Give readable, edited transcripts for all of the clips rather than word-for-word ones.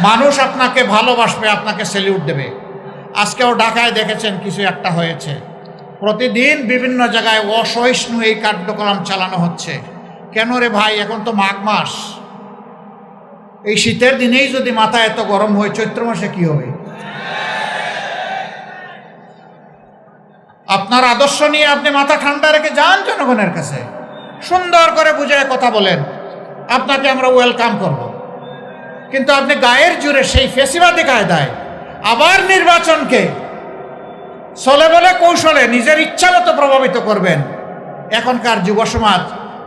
মানুষ আপনাকে ভালোবাসবে, আপনাকে স্যালিউট দেবে। আজকেও ঢাকায় দেখেছেন কিছু একটা হয়েছে। প্রতিদিন বিভিন্ন জায়গায় অসহিষ্ণু এই কার্যক্রম চালানো হচ্ছে। কেন রে ভাই, এখন তো মাঘ মাস। এই শীতের দিনেই যদি মাথা এত গরম হয়, চৈত্র মাসে কি হবে? আপনার আদর্শ নিয়ে আপনি মাথা ঠান্ডা রেখে যান জনগণের কাছে, সুন্দর করে বুঝায় কথা বলেন, আপনাকে আমরা ওয়েলকাম করব। কিন্তু আপনি গায়ের জোরে সেই ফেসিবাদী কায়দায় আবার নির্বাচনকে চলে বলে কৌশলে নিজের ইচ্ছা মতো প্রভাবিত করবেন। এখনকার যুব সমাজ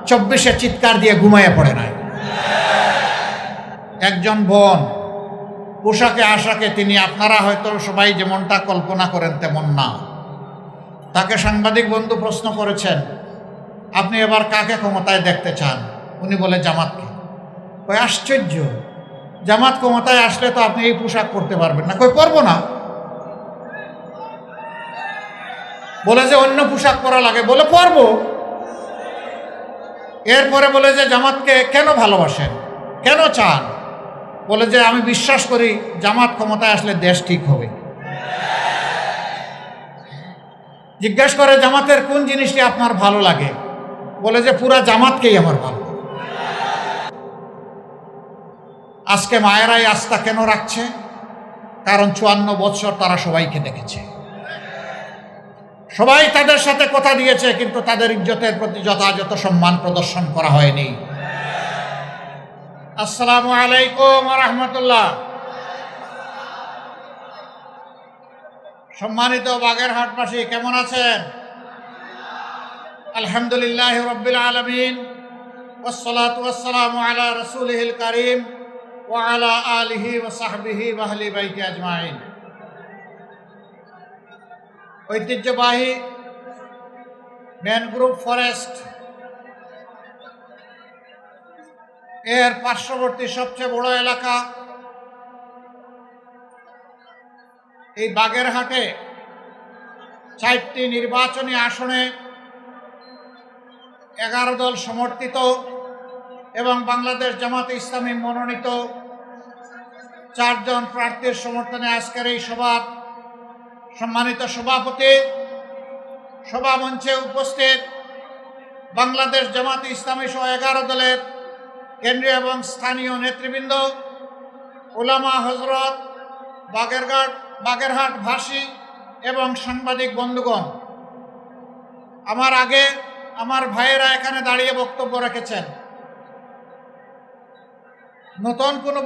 24-এ চিৎকার দিয়ে ঘুমাইয়া পড়ে নাই। একজন বোন পোশাকে আশাকে, তিনি আপনারা হয়তো সবাই যেমনটা কল্পনা করেন তেমন না। তাকে সাংবাদিক বন্ধু প্রশ্ন করেছেন, আপনি এবার কাকে ক্ষমতায় দেখতে চান? উনি বলে জামাতকে। কই আশ্চর্য, জামাত ক্ষমতায় আসলে তো আপনি এই পোশাক পরতে পারবেন না। কই পরবো না। বলে যে অন্য পোশাক পরা লাগে, বলে পরবো। এরপরে বলে যে জামাতকে কেন ভালোবাসেন, কেন চান? বলে যে আমি বিশ্বাস করি জামাত ক্ষমতায় আসলে দেশ ঠিক হবে। জিজ্ঞেস করে জামাতের কোন জিনিসটি আপনার ভালো লাগে? বলে যে পুরা জামাতকেই আমার ভালো। আজকে মায়েরাই আস্থা কেন রাখছে? কারণ 54 বছর তারা সবাইকে দেখেছে, সবাই তাদের সাথে কথা দিয়েছে, কিন্তু তাদের ইজ্জতের প্রতি যথাযথ সম্মান প্রদর্শন করা হয়নি। আসসালামু আলাইকুম ওয়া রাহমাতুল্লাহ। সম্মানিত বাগেরহাটবাসী, কেমন আছেন? আলহামদুলিল্লাহ রাব্বিল আলামিন, ওয়াসসালাতু ওয়াসসালামু আলা রাসূলিহিল কারীম ওয়া আলা আলিহি ওয়া সাহবিহি ওয়া আহলি বাইতি আজমাইন। ঐতিহ্যবাহী ম্যানগ্রোভ ফরেস্ট এর পার্শ্ববর্তী সবচেয়ে বড় এলাকা এই বাগেরহাটে 4টি নির্বাচনী আসনে 11 দল সমর্থিত এবং বাংলাদেশ জামাতে ইসলামী মনোনীত 4 জন প্রার্থীর সমর্থনে আজকের এই সভার সম্মানিত সভাপতি, সভা মঞ্চে উপস্থিত বাংলাদেশ জামাতে ইসলামী সহ 11 দলের কেন্দ্রীয় এবং স্থানীয় নেতৃবৃন্দ, উলামা হযরত, বাগেরহাট ভাষী এবং সাংবাদিক বন্ধুগণ, আমার আগে আমার ভাইয়েরা এখানে দাঁড়িয়ে বক্তব্য রেখেছেন। নতুন কোনো